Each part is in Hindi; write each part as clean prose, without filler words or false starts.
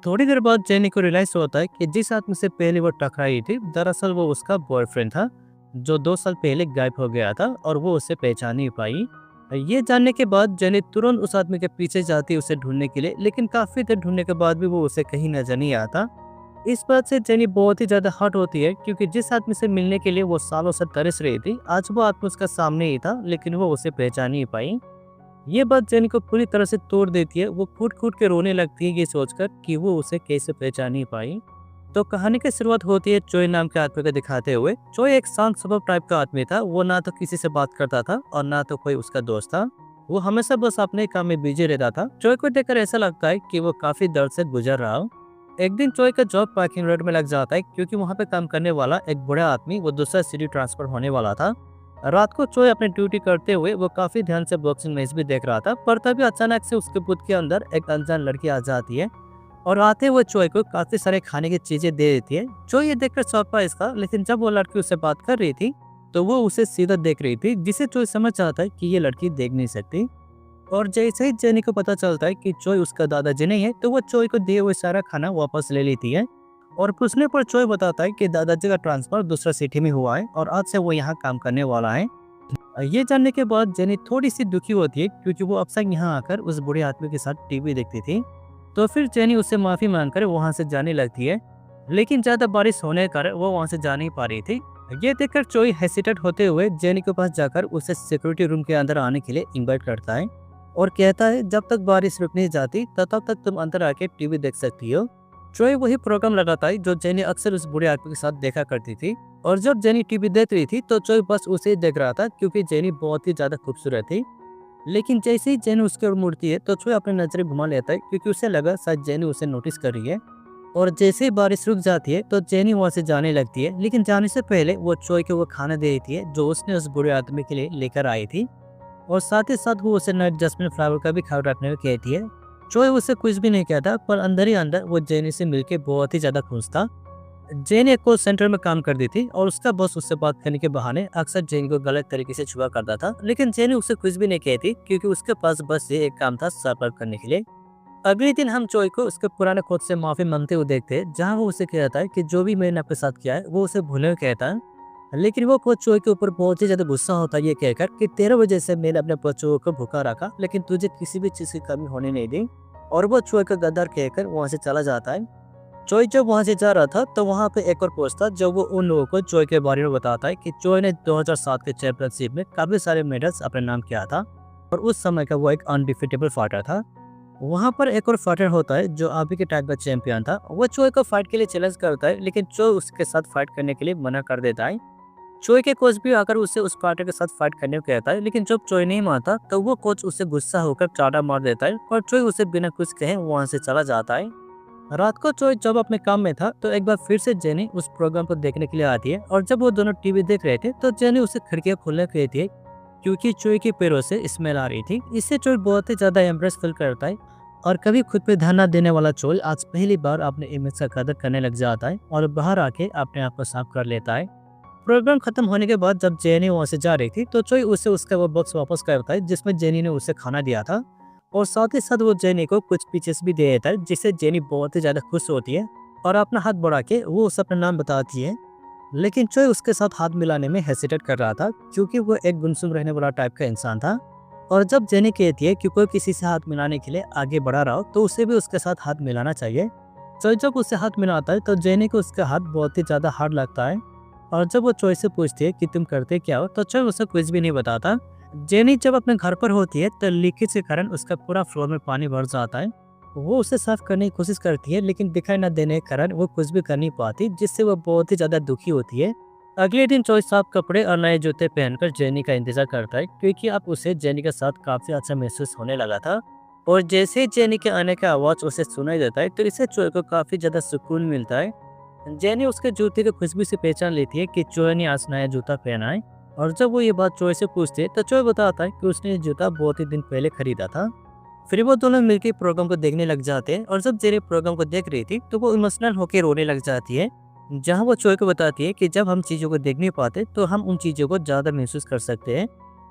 थोड़ी देर बाद जेनी को रियलाइज होता है कि जिस आदमी से पहले वो टकराई थी दरअसल वो उसका बॉयफ्रेंड था, जो 2 साल पहले गायब हो गया था और वो उसे पहचान नहीं पाई। ये जानने के बाद जेनी तुरंत उस आदमी के पीछे जाती है उसे ढूंढने के लिए, लेकिन काफी देर ढूंढने के बाद भी वो उसे कहीं नजर नहीं आता। इस बात से जेनी बहुत ही ज्यादा हर्ट होती है, क्योंकि जिस आदमी से मिलने के लिए वो सालों से तरस रही थी आज वो आदमी उसका सामने ही था, लेकिन वो उसे पहचान नहीं पाई। ये बात जेनी को पूरी तरह से तोड़ देती है। वो कूट कूट के रोने लगती है ये सोचकर कि वो उसे कैसे पहचान नहीं पाई। तो कहानी की शुरुआत होती है चोय नाम के आदमी को दिखाते हुए। चोय एक शांत स्वभाव टाइप का आदमी था। वो ना तो किसी से बात करता था और ना तो कोई उसका दोस्त था। वो हमेशा बस अपने काम में बिजी रहता था। चोय को देखकर ऐसा लगता है कि वो काफी दर्द से गुजर रहा हो। एक दिन चोय का जॉब पार्किंग लॉट में लग जाता है, क्योंकि वहाँ पे काम करने वाला एक बूढ़ा आदमी वो दूसरा सिटी ट्रांसफर होने वाला था। रात को चोय अपनी ड्यूटी करते हुए वो काफी ध्यान से बॉक्सिंग मैच भी देख रहा था, पर तभी अचानक से उसके बुत के अंदर एक अनजान लड़की आ जाती है और आते हुए चोय को काफी सारे खाने की चीजें दे देती है। चोय ये देखकर चौंका इसका, लेकिन जब वो लड़की उससे बात कर रही थी तो वो उसे सीधा देख रही थी, जिसे चोय समझ जाता है कि ये लड़की देख नहीं सकती। और जैसे ही जेनी को पता चलता है कि चोय उसका दादाजी नहीं है, तो वो चोय को दिए हुए सारा खाना वापस ले लेती है। और पूछने पर चोय बताता है कि दादाजी का ट्रांसफर दूसरा सिटी में हुआ है और आज से वो यहाँ काम करने वाला है। ये जानने के बाद जेनी थोड़ी सी दुखी होती है, क्योंकि वो अक्सर यहाँ आकर उस बूढ़े आदमी के साथ टीवी देखती थी। तो फिर जेनी उससे माफी मांगकर वहाँ से जाने लगती है, लेकिन ज्यादा बारिश होने के कारण वो वहाँ से जा नहीं पा रही थी। ये देखकर चोई हेसिटेट होते हुए जेनी के पास जाकर उसे सिक्योरिटी रूम के अंदर आने के लिए इनवाइट करता है और कहता है जब तक बारिश रुक नहीं जाती तब तक तुम अंदर आके टीवी देख सकती हो। चोई वही प्रोग्राम लगाता है जो जेनी अक्सर उस बूढ़े आदमी के साथ देखा करती थी। और जब जेनी टीवी देख रही थी तो चोई बस उसे ही देख रहा था, क्योंकि जेनी बहुत ही ज्यादा खूबसूरत थी। लेकिन जैसे ही जेनी उसकी ओर मुड़ती है तो चोई अपनी नजरें घुमा लेता है, क्योंकि उसे लगा शायद जेनी उसे नोटिस कर रही है। और जैसे ही बारिश रुक जाती है तो जेनी वहां से जाने लगती है, लेकिन जाने से पहले वो चोई को वो खाना दे देती है जो उसने उस बूढ़े आदमी के लिए लेकर आई थी। और साथ ही साथ वो उसे नाइट जस्मिन फ्लावर का भी ख्याल रखने को कहती है। चोय उसे कुछ भी नहीं कहता, पर अंदर ही अंदर वो जेनी से मिलके बहुत ही ज्यादा खुश था। जेनी एक कॉल सेंटर में काम करती थी और उसका बॉस उससे बात करने के बहाने अक्सर जेनी को गलत तरीके से छुआ करता था, लेकिन जेनी उसे कुछ भी नहीं कहती, क्योंकि उसके पास बस ये एक काम था सर्वाइव करने के लिए। अगले दिन हम चोय को उसके पुराने खुद से माफी मांगते हुए देखते हैं, जहाँ वो उसे कहता है कि जो भी मैंने आपके साथ किया है वो उसे भूलने को कहता है। लेकिन वो खुद चोय के ऊपर बहुत ही ज्यादा गुस्सा होता है ये कहकर कि तेरे वजह से मैंने अपने बच्चों को भूखा रखा, लेकिन तुझे किसी भी चीज की कमी होने नहीं दी। और वो चोय का गद्दार कहकर वहां से चला जाता है। चोय जब वहां से जा रहा था तो वहां पे एक और पोस्ट था, जो वो उन लोगों को चोय के बारे में बताता है कि चोय ने 2007 के चैंपियनशिप में काफी सारे मेडल्स अपने नाम किया था और उस समय का वो एक अनडिफिटेबल फाइटर था। वहां पर एक और फाइटर होता है जो अभी के टाइम का चैंपियन था। वो चोय को फाइट के लिए चैलेंज करता है, लेकिन चोय उसके साथ फाइट करने के लिए मना कर देता है। चोय के कोच भी आकर उसे उस फाइटर के साथ फाइट करने को कहता है, लेकिन जब चोय नहीं मानता तो वो कोच उसे गुस्सा होकर चाटा मार देता है और चोय उसे बिना कुछ कहे वहां से चला जाता है। रात को चोय जब अपने काम में था तो एक बार फिर से जेनी उस प्रोग्राम को देखने के लिए आती है, और जब वो दोनों टीवी देख रहे थे तो जेनी उसे खिड़कियां खोलने को कहती है, क्योंकि चोय के पैरों से स्मेल आ रही थी। इससे चोय बहुत ही ज्यादा एम्ब्रेस फील करता है और कभी खुद पे ध्यान न देने वाला चोय आज पहली बार अपने इमेज का कदर करने लग जाता है और बाहर आके अपने आप को साफ कर लेता है। प्रोग्राम खत्म होने के बाद जब जेनी वहां से जा रही थी तो चोय उसे उसका वो बॉक्स वापस करता है जिसमें जेनी ने उसे खाना दिया था, और साथ ही साथ वो जेनी को कुछ पीसेस भी दे देता है, जिससे जेनी बहुत ही ज्यादा खुश होती है और अपना हाथ बढ़ा के वो उसे अपना नाम बताती है। लेकिन चोय उसके साथ हाथ मिलाने में हेसिटेट कर रहा था, क्योंकि वो एक गुमसुम रहने वाला टाइप का इंसान था। और जब जेनी कहती है कि कोई किसी से हाथ मिलाने के लिए आगे बढ़ा रहा हो तो उसे भी उसके साथ हाथ मिलाना चाहिए। चोय जब उसे हाथ मिलाता है तो जेनी को उसका हाथ बहुत ही ज्यादा हार्ड लगता है। और जब वो चोय से पूछती है कि तुम करते क्या हो, तो चोय उसे कुछ भी नहीं बताता। जेनी जब अपने घर पर होती है तो लीकेज के कारण उसका पूरा फ्लोर में पानी भर जाता है। वो उसे साफ करने की कोशिश करती है, लेकिन दिखाई न देने के कारण वो कुछ भी कर नहीं पाती, जिससे वो बहुत ही ज्यादा दुखी होती है। अगले दिन चोय साफ कपड़े और नए जूते पहनकर जेनी का इंतजार करता है, क्योंकि अब उसे जेनी के साथ काफी अच्छा महसूस होने लगा था। और जैसे ही जेनी के आने का आवाज उसे सुनाई देता है तो इससे चोय को काफी ज्यादा सुकून मिलता है। जेनी उसके जूते की खुशबू से पहचान लेती है कि चोय ने आज नया जूता पहना है। और जब वो ये बात चोय से पूछते तो चोय बताता है कि उसने ये जूता बहुत ही दिन पहले खरीदा था। फिर वो दोनों मिलकर प्रोग्राम को देखने लग जाते हैं, और जब जेनी प्रोग्राम को देख रही थी तो वो इमोशनल होकर रोने लग जाती है, जहाँ वो चोय को बताती है कि जब हम चीज़ों को देख नहीं पाते तो हम उन चीज़ों को ज़्यादा महसूस कर सकते हैं।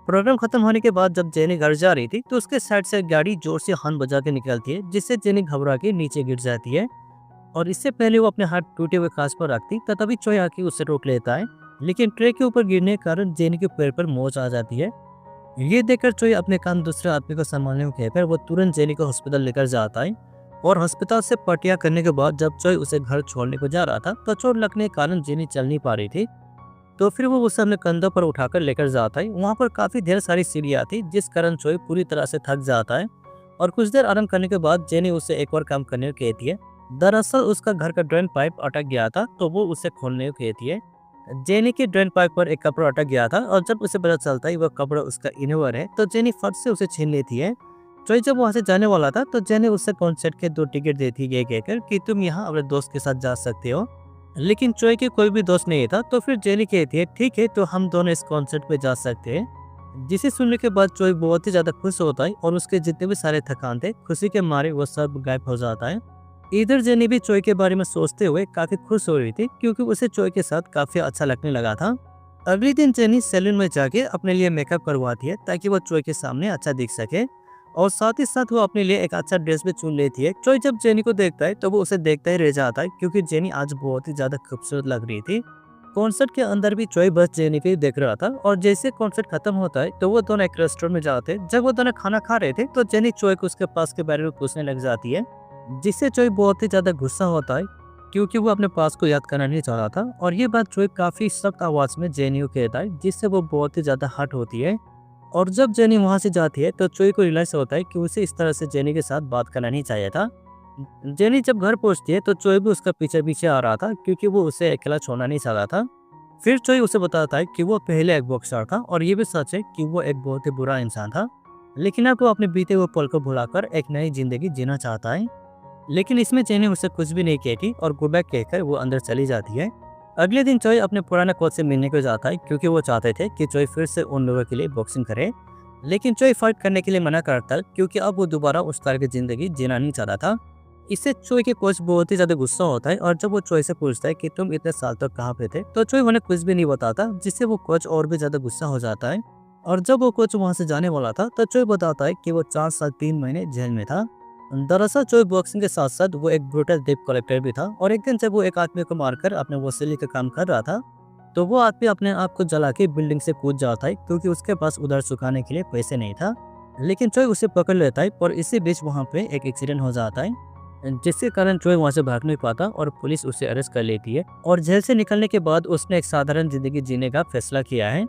प्रोग्राम खत्म होने के बाद जब जेनी घर जा रही थी तो उसके साइड से एक गाड़ी जोर से हॉर्न बजा के निकलती है, जिससे जेनी घबरा के नीचे गिर जाती है। और इससे पहले वो अपने हाथ टूटे हुए कांच पर रखती तभी चोई आके उसे रोक लेता है, लेकिन ट्रे के ऊपर गिरने के कारण जेनी के पैर पर मोच आ जाती है। ये देखकर चोई अपने कान दूसरे आदमी को संभालने को कहकर वो तुरंत जेनी को हॉस्पिटल लेकर जाता है। और अस्पताल से पटिया करने के बाद जब चोई उसे घर छोड़ने को जा रहा था तो चोट लगने के कारण जेनी चल नहीं पा रही थी। तो फिर वो उसे अपने कंधों पर उठाकर लेकर जाता है। वहाँ पर काफी ढेर सारी सीढ़ियाँ थी, जिस कारण चोई पूरी तरह से थक जाता है। और कुछ देर आराम करने के बाद जेनी उसे एक और काम करने को कहती है। दरअसल उसका घर का ड्रेन पाइप अटक गया था, तो वो उसे खोलने को कहती है। जेनी के ड्रेन पाइप पर एक कपड़ा अटक गया था और जब उसे पता चलता है वह कपड़ा उसका इनोवर है तो जेनी फट से उसे छीन लेती है। चोई जब वहाँ से जाने वाला था तो जेनी उससे कॉन्सर्ट के 2 टिकट देती है, ये कहकर कि तुम यहाँ अपने दोस्त के साथ जा सकते हो। लेकिन चोई के कोई भी दोस्त नहीं था, तो फिर जेनी कहती है ठीक है, तो हम दोनों इस कॉन्सर्ट पे जा सकते हैं। जिसे सुनने के बाद चोई बहुत ही ज्यादा खुश होता है और उसके जितने भी सारे थकान थे खुशी के मारे वो सब गायब हो जाता है। इधर जेनी भी चोई के बारे में सोचते हुए काफी खुश हो रही थी, क्योंकि उसे चोई के साथ काफी अच्छा लगने लगा था। अगले दिन जेनी सैलून में जाके अपने लिए मेकअप करवाती है ताकि वो चोई के सामने अच्छा दिख सके, और साथ ही साथ वो अपने लिए एक अच्छा ड्रेस भी चुन लेती है। चोई जब जेनी को देखता है तो वो उसे देखता ही रह जाता है, क्योंकि जेनी आज बहुत ही ज्यादा खूबसूरत लग रही थी। कॉन्सर्ट के अंदर भी चोई बस जेनी को ही देख रहा था, और जैसे कॉन्सर्ट खत्म होता है तो वो दोनों एक रेस्टोरेंट में जाते हैं। जब वो दोनों खाना खा रहे थे तो जेनी चोई को उसके पास के बारे में पूछने लग जाती है, जिससे चोई बहुत ही ज्यादा गुस्सा होता है, क्योंकि वो अपने पास को याद करना नहीं चाह रहा था। और ये बात चोई काफी सख्त आवाज में जेनी को कहता है, जिससे वो बहुत ही ज्यादा हर्ट होती है। और जब जेनी वहां से जाती है तो चोई को रियलाइज होता है कि उसे इस तरह से जेनी के साथ बात करना नहीं चाहिए था। जेनी जब घर पहुंचती है तो चोई भी उसका पीछे पीछे आ रहा था, क्योंकि वो उसे अकेला छोड़ना नहीं चाह रहा था। फिर चोई उसे बताता है कि वो पहले एक बॉक्सर था, और ये भी सच है कि वो एक बहुत ही बुरा इंसान था, लेकिन अब वो अपने बीते हुए पल को भुलाकर एक नई जिंदगी जीना चाहता है। लेकिन इसमें जेनी उसे कुछ भी नहीं कहती और गो बैक कहकर वो अंदर चली जाती है। अगले दिन चोई अपने पुराने कोच से मिलने को जाता है, क्योंकि वो चाहते थे कि चोई फिर से उन लोगों के लिए बॉक्सिंग करे। लेकिन चोई फाइट करने के लिए मना करता है, क्योंकि अब वो दोबारा उस तरह की जिंदगी जीना नहीं चाहता था। इससे चोई के कोच बहुत ही ज्यादा गुस्सा होता है, और जब वो चोई से पूछता है कि तुम इतने साल तक कहाँ पे थे, तो चोई उन्हें कुछ भी नहीं बताता, जिससे वो कोच और भी ज्यादा गुस्सा हो जाता है। और जब वो कोच वहां से जाने वाला था तो चोई बताता है कि वो 4 साल 3 महीने जेल में था। दरअसल चोई बॉक्सिंग के साथ साथ वो एक ब्रूटल डेप कलेक्टर भी था, और एक दिन जब वो एक आदमी को मारकर अपने वसूली का काम कर रहा था तो वो आदमी अपने आप को जला के बिल्डिंग से कूद जाता है, क्योंकि उसके पास उधर सुखाने के लिए पैसे नहीं था। लेकिन चोई उसे पकड़ लेता है, और इसी बीच वहाँ पे एक एक्सीडेंट हो जाता है, जिसके कारण चोई वहाँ से भाग नहीं पाता और पुलिस उसे अरेस्ट कर लेती है। और जेल से निकलने के बाद उसने एक साधारण जिंदगी जीने का फैसला किया है।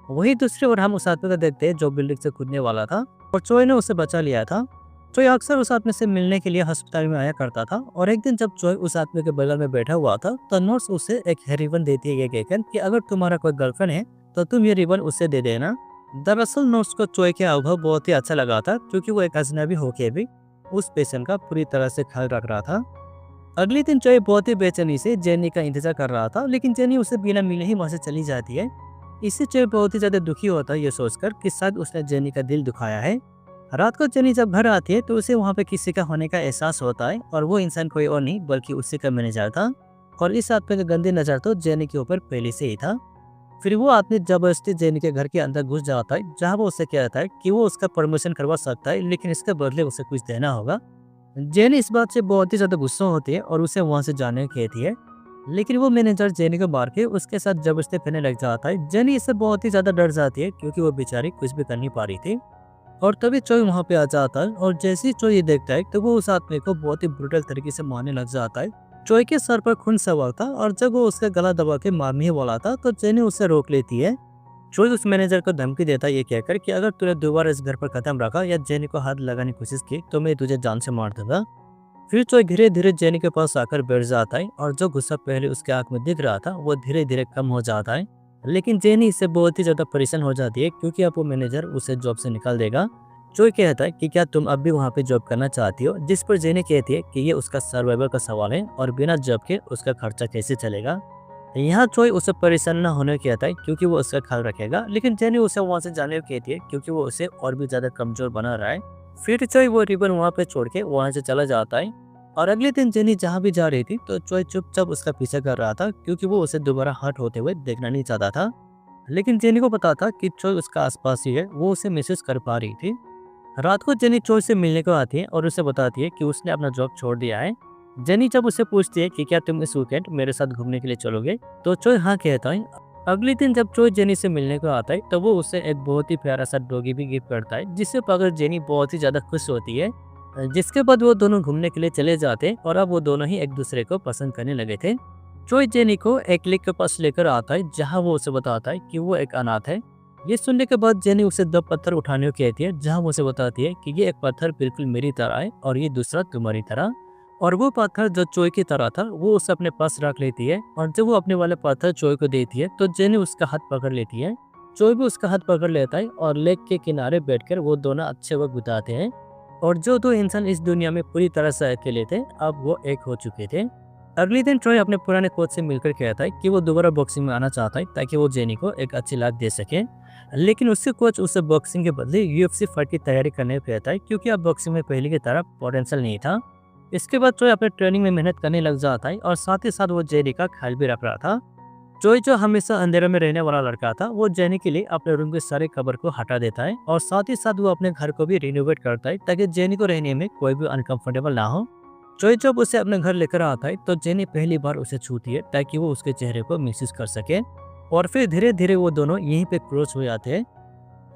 वही दूसरी ओर हम उस आदमी को देखते हैं जो बिल्डिंग से कूदने वाला था, और चोई ने उसे बचा लिया था। चोई अक्सर उस आदमी से मिलने के लिए अस्पताल में आया करता था, और एक दिन जब चोई उस आदमी के बगल में बैठा हुआ था तो नर्स उसे एक रिबन देती है, ये कहकर कि अगर तुम्हारा कोई गर्लफ्रेंड है तो तुम ये रिबन उसे दे देना। दरअसल नर्स को चोई के अनुभव बहुत ही अच्छा लगा था, क्योंकि वो एक अजनबी होके भी उस पेशेंट का पूरी तरह से ख्याल रख रहा था। अगले दिन चोई बहुत ही बेचैनी से जेनी का इंतजार कर रहा था, लेकिन जेनी उसे बिना मिले ही वहां से चली जाती है। इससे चोई बहुत ही ज्यादा दुखी होता है, ये सोचकर कि शायद उसने जेनी का दिल दुखाया है। रात को जेनी जब घर आती है तो उसे वहाँ पे किसी का होने का एहसास होता है, और वो इंसान कोई और नहीं बल्कि उसी का मैनेजर था। और इस आदमी का गंदी नजर तो जेनी के ऊपर पहले से ही था। फिर वो आदमी जबरदस्ती जेनी के घर के अंदर घुस जाता है, जहाँ वो उसे कहता है कि वो उसका प्रमोशन करवा सकता है, लेकिन इसके बदले उसे कुछ देना होगा। जेनी इस बात से बहुत ही ज्यादा गुस्सा होती है और उसे वहाँ से जाने को कहती है, लेकिन वो मैनेजर जेनी को मार के उसके साथ जबरदस्ती करने लग जाता है। जेनी इससे बहुत ही ज्यादा डर जाती है, क्योंकि वो बेचारी कुछ भी कर नहीं पा रही थी। और तभी चोई वहाँ पे आ जाता है, और जैसे ही चोई ये देखता है तो वो उस आदमी को बहुत ही ब्रूटल तरीके से मारने लग जाता है। चोई के सर पर खून सवार था, और जब वो उसका गला दबा के मारने वाला था तो जेनी उसे रोक लेती है। चोई उस मैनेजर को धमकी देता है, ये कहकर कि अगर तूने दोबारा इस घर पर कदम रखा या जेनी को हाथ लगाने की कोशिश की तो मैं तुझे जान से मार दूंगा। फिर चोई धीरे धीरे जेनी के पास आकर बैठ जाता है, और जो गुस्सा पहले उसके आंख में दिख रहा था वो धीरे धीरे कम हो जाता है। लेकिन जेनी इससे बहुत ही ज्यादा परेशान हो जाती है, क्योंकि अब वो मैनेजर उसे जॉब से निकाल देगा। चोई कहता है कि क्या तुम अब भी वहाँ पे जॉब करना चाहती हो, जिस पर जेनी कहती है कि ये उसका सर्वाइवल का सवाल है, और बिना जॉब के उसका खर्चा कैसे चलेगा। यहाँ चोई उसे परेशान न होने को कहता है, क्योंकि वो उसका ख्याल रखेगा, लेकिन जेनी उसे वहाँ से जाने को कहती है, क्योंकि वो उसे और भी ज्यादा कमजोर बना रहा है। फिर चोई वो रिबन वहाँ पे छोड़ के वहाँ से चला जाता है। और अगले दिन जेनी जहाँ भी जा रही थी तो चोई चुपचाप उसका पीछा कर रहा था, क्योंकि वो उसे दोबारा हर्ट होते हुए देखना नहीं चाहता था। लेकिन जेनी को पता था कि चोय उसका आसपास ही है, वो उसे मैसेज कर पा रही थी। रात को जेनी चोय से मिलने को आती है और उसे बताती है कि उसने अपना जॉब छोड़ दिया है। जेनी जब उसे पूछती है कि क्या तुम इस वीकेंड मेरे साथ घूमने के लिए चलोगे, तो चोय हाँ कहता है। अगले दिन जब चोय जेनी से मिलने को आता है तो वो उसे एक बहुत ही प्यारा सा डॉगी भी गिफ्ट करता है, जिससे पाकर जेनी बहुत ही ज्यादा खुश होती है। जिसके बाद वो दोनों घूमने के लिए चले जाते हैं और अब वो दोनों ही एक दूसरे को पसंद करने लगे थे। चोय जेनी को एक लेक के पास लेकर आता है, जहाँ वो उसे बताता है कि वो एक अनाथ है। ये सुनने के बाद जेनी उसे 2 पत्थर उठाने को कहती है, जहाँ वो उसे बताती है कि ये एक पत्थर बिल्कुल मेरी तरह है और ये दूसरा तुम्हारी तरह। और वो पत्थर जो चोय की तरह था वो उसे अपने पास रख लेती है, और जब वो अपने वाले पत्थर चोय को देती है तो जेनी उसका हाथ पकड़ लेती है। चोय भी उसका हाथ पकड़ लेता है और लेक के किनारे बैठकर वो दोनों अच्छे वक्त बिताते हैं। और जो दो इंसान इस दुनिया में पूरी तरह से अकेले थे, अब वो एक हो चुके थे। अगले दिन ट्रॉय अपने पुराने कोच से मिलकर कहता है कि वो दोबारा बॉक्सिंग में आना चाहता है ताकि वो जेनी को एक अच्छी लात दे सके। लेकिन उससे कोच उसे बॉक्सिंग के बदले यूएफसी फाइट की तैयारी करने को कहता है, क्योंकि अब बॉक्सिंग में पहले की तरह पोटेंशियल नहीं था। इसके बाद ट्रॉय अपने ट्रेनिंग में मेहनत करने लग जाता है और साथ ही साथ वो जेनी का ख्याल भी रख रहा था। ट्रॉय जो हमेशा अंधेरे में रहने वाला लड़का था, वो जेनी के लिए अपने रूम के सारे कवर को हटा देता है और साथ ही साथ वो अपने घर को भी रिनोवेट करता है ताकि जेनी को रहने में कोई भी अनकंफर्टेबल ना हो। ट्रॉय जब उसे अपने घर लेकर आता है तो जेनी पहली बार उसे छूती है ताकि वो उसके चेहरे को महसूस कर सके, और फिर धीरे धीरे वो दोनों यहीं पे क्लोज हो जाते हैं।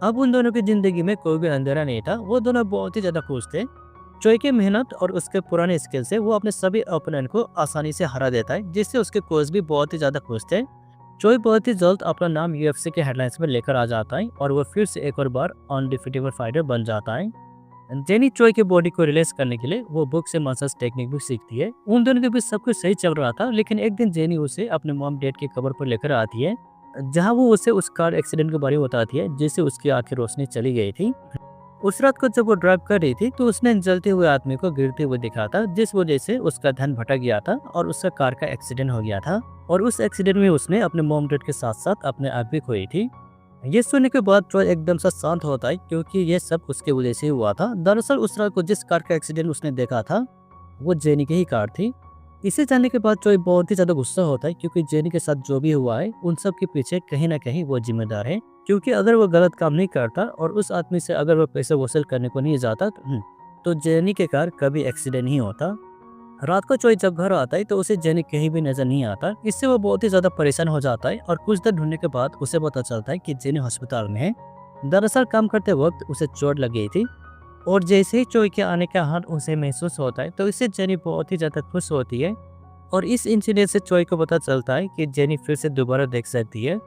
अब उन दोनों की जिंदगी में कोई भी अंधेरा नहीं था, वो दोनों बहुत ही ज्यादा खुश थे। ट्रॉय की मेहनत और उसके पुराने स्किल से वो अपने सभी ओपोनेंट को आसानी से हरा देता है, जिससे उसके कोच भी बहुत ही ज्यादा खुश थे। ट्रॉय बहुत ही जल्द अपना नाम यूएफसी के हेडलाइंस में लेकर आ जाता है और वो फिर से एक और बार अनडिफिटेबल फाइटर बन जाता है। जेनी ट्रॉय के बॉडी को रिलैक्स करने के लिए वो बुक से मसाज टेक्निक भी सीखती है। उन दोनों के बीच सब कुछ सही चल रहा था, लेकिन एक दिन जेनी उसे अपने मॉम डैड की कब्र पर लेकर आती है, जहां वो उसे उस कार एक्सीडेंट के बारे में बताती है जिससे उसकी आंखें रोशनी चली गई थी। उस रात को जब वो ड्राइव कर रही थी तो उसने जलते हुए आदमी को गिरते हुए देखा था, जिस वजह से उसका ध्यान भटक गया था और उसका कार का एक्सीडेंट हो गया था। और उस एक्सीडेंट में उसने अपने मॉम डैड के साथ साथ अपने आप भी खोई थी। ये सुनने के बाद ट्रॉय एकदम से शांत होता है, क्योंकि ये सब उसके वजह से हुआ था। दरअसल उस रात को जिस कार का एक्सीडेंट उसने देखा था वो जेनी की ही कार थी। इसे जानने के बाद ट्रॉय बहुत ही ज्यादा गुस्सा होता है, क्योंकि जेनी के साथ जो भी हुआ है उन सब के पीछे कहीं ना कहीं वो जिम्मेदार है। क्योंकि अगर वो गलत काम नहीं करता और उस आदमी से अगर वो पैसे वसूल करने को नहीं जाता तो जेनी के कार कभी एक्सीडेंट नहीं होता। रात को चोई जब घर आता है तो उसे जेनी कहीं भी नजर नहीं आता। इससे वो बहुत ही ज्यादा परेशान हो जाता है और कुछ देर ढूंढने के बाद उसे पता चलता है कि जेनी अस्पताल में है। दरअसल काम करते वक्त उसे चोट लग गई थी, और जैसे ही चोई के आने का हाल उसे महसूस होता है तो इससे जेनी बहुत ही ज्यादा खुश होती है। और इस इंसिडेंट से चोई को पता चलता है कि जेनी फिर से दोबारा देख सकती है,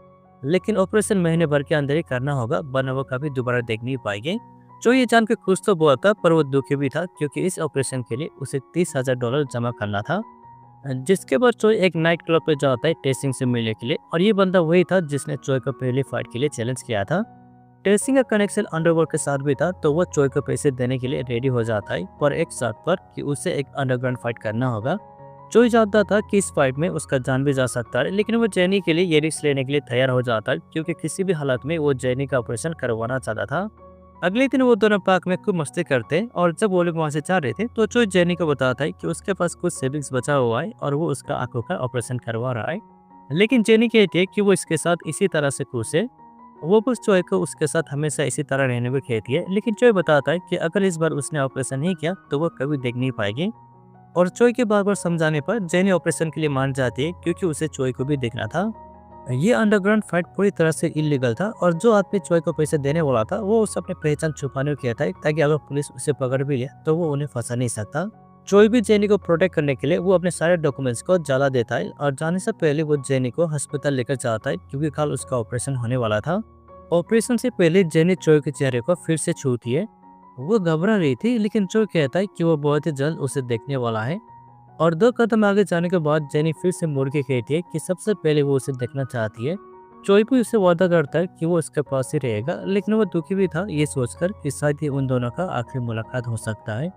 लेकिन ऑपरेशन महीने भर के अंदर ही करना होगा, वरना वो कभी दोबारा देख नहीं पाएगी। जो ये जान के खुश तो बहुत था, पर वो दुखी भी था, क्योंकि इस ऑपरेशन के लिए उसे $30,000 जमा करना था। जिसके बाद चोई एक नाइट क्लब पे जाता है टेसिंग से मिलने के लिए, और ये बंदा वही था जिसने चोई को पहली फाइट के लिए चैलेंज किया था। टेसिंग का कनेक्शन अंडरवर्ल्ड के साथ भी था, तो वो चोई को पैसे देने के लिए रेडी हो जाता है, पर एक शर्त पर कि उसे एक अंडरग्राउंड फाइट करना होगा। चोई जानता था कि इस फाइट में उसका जान भी जा सकता है, लेकिन वो जेनी के लिए ये रिस्क लेने के लिए तैयार हो जाता है, क्योंकि किसी भी हालत में वो जेनी का ऑपरेशन करवाना चाहता था। अगले दिन वो दोनों पार्क में खूब मस्ती करते, और जब वो लोग वहाँ से जा रहे थे तो चोई जेनी को बताता है कि उसके पास कुछ सेविंग्स बचा हुआ है और वो उसका आंखों का ऑपरेशन करवा रहा है। लेकिन जेनी कहती है कि वो इसके साथ इसी तरह से खुश है। वो बस चोई को उसके साथ हमेशा इसी तरह रहने को कहती है, लेकिन चोई बताता है कि अगर इस बार उसने ऑपरेशन नहीं किया तो वो कभी देख नहीं पाएगी। और चोई के बार बार समझाने पर जेनी ऑपरेशन के लिए मान जाती है, क्योंकि उसे चोई को भी देखना था। ये अंडरग्राउंड फाइट पूरी तरह से इलीगल था, और जो आदमी चोई को पैसे देने वाला था वो उसे अपनी पहचान छुपाने को कहता है, ताकि अगर पुलिस उसे पकड़ भी लिया तो वो उन्हें फंसा नहीं सकता। चोई भी जेनी को प्रोटेक्ट करने के लिए वो अपने सारे डॉक्यूमेंट्स को जला देता है, और जाने से पहले वो जेनी को अस्पताल लेकर जाता है, क्योंकि कल उसका ऑपरेशन होने वाला था। ऑपरेशन से पहले जेनी चोई के चेहरे को फिर से छूती है। वो घबरा रही थी, लेकिन चोई कहता है कि वो बहुत ही जल्द उसे देखने वाला है। और 2 कदम आगे जाने के बाद जेनी फिर से मुड़ के कहती है कि सबसे पहले वो उसे देखना चाहती है। चोई भी उसे वादा करता है कि वो उसके पास ही रहेगा, लेकिन वो दुखी भी था ये सोचकर कि शायद ही उन दोनों का आखिरी मुलाकात हो सकता है।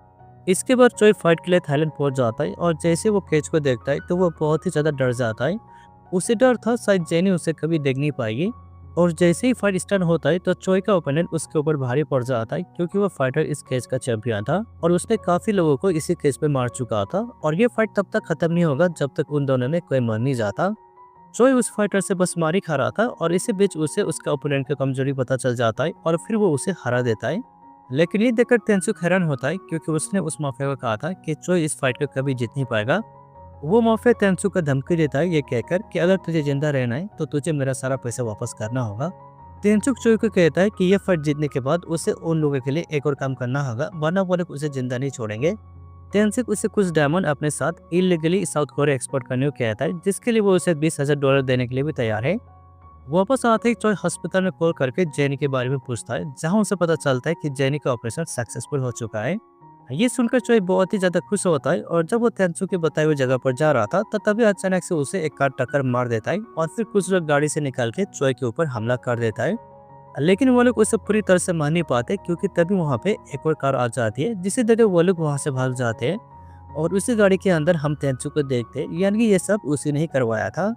इसके बाद चोई फाइट के लिए थाईलैंड पहुंच जाता है, और जैसे वो केज को देखता है तो वो बहुत ही ज्यादा डर जाता है। उसे डर था शायद जेनी उसे कभी देख नहीं पाएगी। और जैसे ही फाइट स्टार्ट होता है तो चोई का ओपोनेंट उसके ऊपर भारी पड़ जाता है, क्योंकि वो फाइटर इस केस का चैंपियन था और उसने काफी लोगों को इसी केस पे मार चुका था। और ये फाइट तब तक खत्म नहीं होगा जब तक उन दोनों में कोई मर नहीं जाता। चोय उस फाइटर से बस मार ही खा रहा था और इसी बीच उसे उसका ओपोनेंट की कमजोरी पता चल जाता है और फिर वो उसे हरा देता है। लेकिन ये देखकर तेंसुक हैरान होता है क्योंकि उसने उस माफिया को कहा था कि चोय इस फाइट को कभी जीत नहीं पाएगा। वो माफिया तेंसुक को धमकी देता है ये कहकर कि अगर तुझे जिंदा रहना है तो तुझे मेरा सारा पैसा वापस करना होगा। तेंसुक चोय को कहता है कि यह फाइट जीतने के बाद उसे उन लोगों के लिए एक और काम करना होगा वरना वो लोग उसे जिंदा नहीं छोड़ेंगे। तेंसुक उसे कुछ डायमंड अपने साथ इलीगली साउथ कोरिया एक्सपोर्ट करने को कहता है जिसके लिए वो उसे $20,000 देने के लिए भी तैयार है। वापस आते ही चोय हॉस्पिटल में कॉल करके जेनी के बारे में पूछता है जहां उसे पता चलता है कि जेनी का ऑपरेशन सक्सेसफुल हो चुका है। ये सुनकर चोय बहुत ही ज्यादा खुश होता है और जब वो तेंसुक के बताए हुए जगह पर जा रहा था तो तभी अचानक से उसे एक कार टक्कर मार देता है और फिर कुछ लोग गाड़ी से निकल के चोय के ऊपर हमला कर देता है। लेकिन वो लोग उसे पूरी तरह से मार नहीं पाते क्योंकि तभी वहाँ पे एक और कार आ जाती है जिसे देख वो लोग वहाँ से भाग जाते हैं और उसी गाड़ी के अंदर हम तेंसुक को देखते हैं यानी कि ये सब उसी ने ही करवाया था।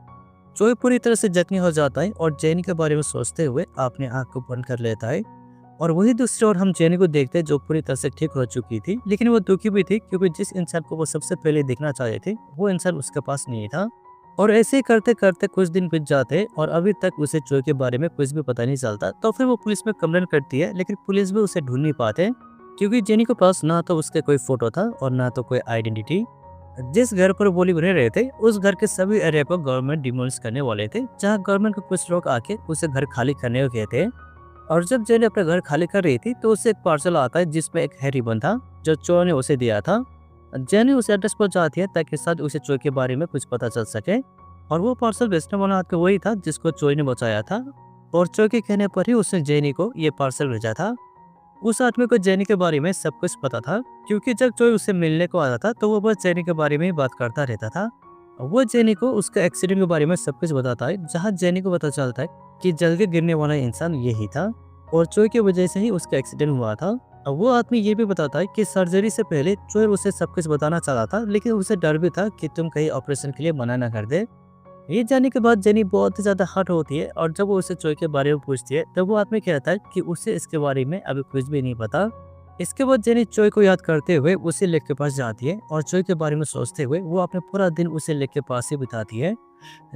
चोय पूरी तरह से जख्मी हो जाता है और जेनी के बारे में सोचते हुए अपने आँख को बंद कर लेता है। और वही दूसरी ओर हम जेनी को देखते हैं जो पूरी तरह से ठीक हो चुकी थी लेकिन वो दुखी भी थी क्योंकि जिस इंसान को वो सबसे पहले देखना चाहते थे वो इंसान उसके पास नहीं था। और ऐसे ही करते करते कुछ दिन बीत जाते और अभी तक उसे चोय के बारे में कुछ भी पता नहीं चलता। तो फिर वो पुलिस में कंप्लेन करती है लेकिन पुलिस भी उसे ढूंढ नहीं पाते क्योंकि जेनी के पास ना तो उसके कोई फोटो था और ना तो कोई आइडेंटिटी। जिस घर पर वो लोग रह रहे थे उस घर के सभी एरिया को गवर्नमेंट डिमोलिश करने वाले थे जहाँ गवर्नमेंट के कुछ लोग आके उसे घर खाली करने को कहते हैं। और जब जेनी अपना घर खाली कर रही थी तो उसे एक पार्सल आता है जिसमें एक हेयर रिबन था जो चोय ने उसे दिया था। जेनी उस एड्रेस पर जाती है ताकि शायद उसे चोय के बारे में कुछ पता चल सके और वो पार्सल बेचने वाला आदमी वही था जिसको चोय ने बचाया था और चोय के कहने पर ही उसने जेनी को ये पार्सल भेजा था। उस आदमी को जेनी के बारे में सब कुछ पता था क्योंकि जब चोय उसे मिलने को आता था तो वो बस जेनी के बारे में ही बात करता रहता था। वो जेनी को उसके एक्सीडेंट के बारे में सब कुछ बताता है जहाँ जेनी को पता चलता है कि जल्दी गिरने वाला इंसान यही था और चोय की वजह से ही उसका एक्सीडेंट हुआ था। वो आदमी ये भी बताता है कि सर्जरी से पहले चोय उसे सब कुछ बताना चाहता था लेकिन उसे डर भी था कि तुम कहीं ऑपरेशन के लिए मना ना कर दे। ये जाने के बाद जेनी बहुत ही ज्यादा हर्ट होती है और जब वो उसे चोय के बारे में पूछती है तब वो आदमी कहता है कि उसे इसके बारे में अभी कुछ भी नहीं पता। इसके बाद जेनी चोय को याद करते हुए उसे लेक के पास जाती है और चोय के बारे में सोचते हुए वो अपने पूरा दिन उसे लेक के पास ही बिताती है।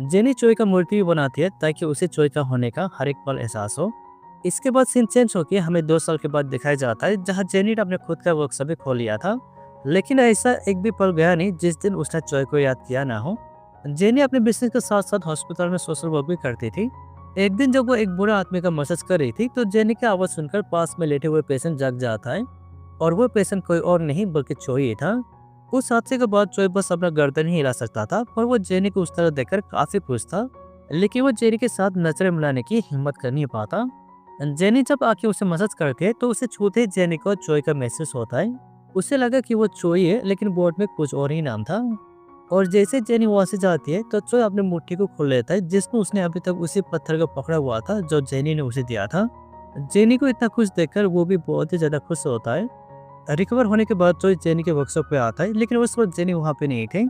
जेनी चोय का मूर्ति भी बनाती है ताकि उसे चोय का होने का हर एक पल एहसास हो। इसके बाद सीन चेंज होकर हमें 2 साल के बाद दिखाया जाता है जहाँ जेनी ने अपने खुद का वर्कशॉप भी खोल लिया था लेकिन ऐसा एक भी पल गया नहीं जिस दिन उसने चोय को याद किया ना हो। जेनी अपने बिजनेस के साथ साथ हॉस्पिटल में सोशल वर्क भी करती थी। एक दिन जब वो एक बुरा आदमी का मसाज कर रही थी तो जेनी की आवाज सुनकर पास में लेटे हुए पेशेंट जाग जाता है और वो पेशेंट कोई और नहीं बल्कि चोय ही था। उस हादसे के बाद चोय बस अपना गर्दन ही हिला सकता था पर वो जेनी को उस तरह देखकर काफी खुश था लेकिन वो जेनी के साथ नजरें मिलाने की हिम्मत कर नहीं पाता। जेनी जब आके उसे मसाज करती है तो उसे छूते जेनी को चोय का महसूस होता है। उसे लगा कि वो चोय है लेकिन बोर्ड में कुछ और ही नाम था। और जैसे जेनी वहां से जाती है तो चोय अपने मुट्ठी को खोल लेता है जिसमें उसने अभी तक उसी पत्थर को पकड़ा हुआ था जो जेनी ने उसे दिया था। जेनी को इतना खुश देखकर वो भी बहुत ही ज्यादा खुश होता है। रिकवर होने के बाद चोय जेनी के वर्कशॉप पे आता है लेकिन उस वक्त जेनी वहाँ पे नहीं थे।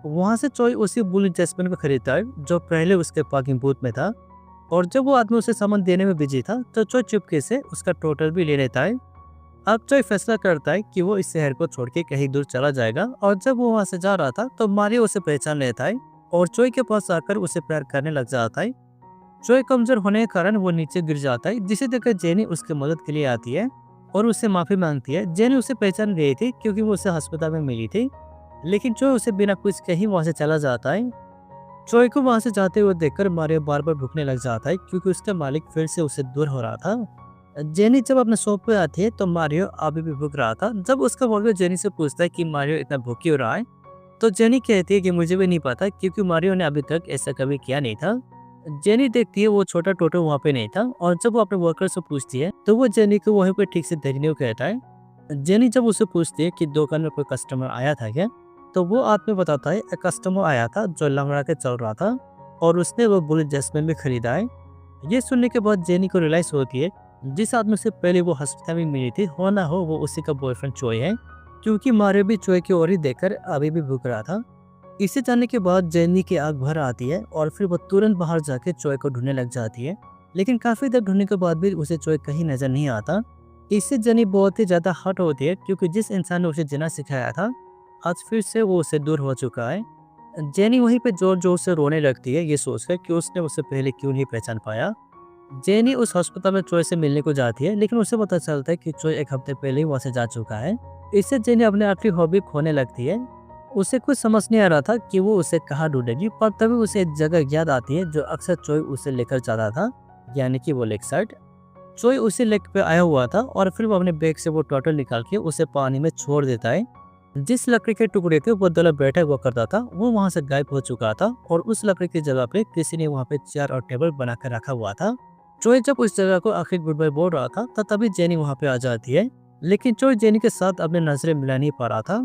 वहाँ से चोय उसी बुल जैस्मिन को खरीदता है जो पहले उसके पार्किंग बूथ में था और जब वो आदमी उसे सामान देने में बिजी था तो चोय चुपके से उसका टोटल भी ले लेता है। अब चोय फैसला करता है कि वो इस शहर को छोड़ के कहीं दूर चला जाएगा और जब वो वहाँ से जा रहा था तो मारियो उसे पहचान लेता है और चोय के पास आकर उसे प्यार करने लग जाता है। चोय कमजोर होने के कारण वो नीचे गिर जाता है जिसे देखकर जेनी उसकी मदद के लिए आती है और उससे माफी मांगती है। जेनी उसे पहचान गई थी क्योंकि वो उसे अस्पताल में मिली थी लेकिन चोय उसे बिना कुछ कहीं वहाँ से चला जाता है। चोय को वहाँ से जाते हुए देखकर मारियो बार बार भूखने लग जाता है क्योंकि उसका मालिक फिर से उसे दूर हो रहा था। जेनी जब अपने शॉप पे आती है तो मारियो अभी भी भूख रहा था। जब उसका बॉयफ्रेंड जेनी से पूछता है कि मारियो इतना भूख क्यों रहा है तो जेनी कहती है कि मुझे भी नहीं पता क्योंकि मारियो ने अभी तक ऐसा कभी किया नहीं था। जेनी देखती है वो छोटा टोटो वहाँ पे नहीं था और जब वो अपने वर्कर से पूछती है तो वो जेनी को वहीं पे ठीक से देखने को कहता है। जेनी जब उसे पूछती है कि दुकान में कोई कस्टमर आया था क्या तो वो आदमी बताता है एक कस्टमर आया था जो लंगड़ा के चल रहा था और उसने वो बुलेट जैस्मिन भी खरीदा है। ये सुनने के बाद जेनी को रियलाइज होती है जिस आदमी से पहले वो अस्पताल में मिली थी हो ना हो वो उसी का बॉयफ्रेंड चोय है क्योंकि मारियो भी चोय की ओर ही देखकर अभी भी भूख रहा था। इसे जानने के बाद जेनी की आग भर आती है और फिर वो तुरंत बाहर जाके चोय को ढूंढने लग जाती है लेकिन काफी देर ढूंढने के बाद भी उसे चोय कहीं नजर नहीं आता। इससे जेनी बहुत ही ज्यादा हर्ट होती है क्योंकि जिस इंसान ने उसे जीना सिखाया था आज फिर से वो उससे दूर हो चुका है। जेनी वहीं पे जोर जोर से रोने लगती है, ये सोचकर कि उसने उसे पहले क्यों नहीं पहचान पाया। जेनी उस अस्पताल में चोय से मिलने को जाती है, लेकिन उसे पता चलता है कि चोय एक हफ्ते पहले ही वहाँ से जा चुका है। इससे जेनी अपने आप की हॉबी खोने लगती है। उसे कुछ समझ नहीं आ रहा था कि वो उसे कहाँ ढूंढेगी, पर तभी उसे एक जगह याद आती है जो अक्सर चोय उसे लेकर जाता था, यानी कि वो लेक साइड। चोय उसी लेक पे आया हुआ था और फिर वो अपने बैग से वो टर्टल निकाल के उसे पानी में छोड़ देता है। जिस लकड़ी के टुकड़े पे वो दला बैठा हुआ करता था, वो वहां से गायब हो चुका था और उस लकड़ी की जगह पे किसी ने वहां पे चेयर और टेबल बना कर रखा हुआ था। चोय जब उस जगह को आखिर गुड बाय बोल रहा था, तभी जेनी वहां पे आ जाती है, लेकिन चोय जेनी के साथ अपने नजरें मिला नहीं पा रहा था।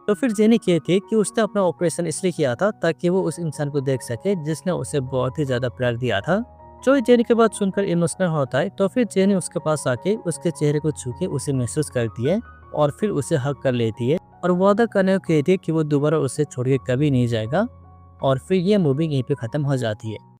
तो फिर जेनी कहती है कि उसने अपना ऑपरेशन इसलिए किया था ताकि वो उस इंसान को देख सके जिसने उसे बहुत ही ज्यादा प्यार दिया था। चोय जेनी के बात सुनकर इमोशनल होता है, तो फिर जेनी उसके पास आके उसके चेहरे को छू के उसे महसूस करती है और फिर उसे हक कर लेती है और वादा करने को कहती है कि वो दोबारा उसे छोड़ के कभी नहीं जाएगा। और फिर ये मूवी यहीं पे खत्म हो जाती है।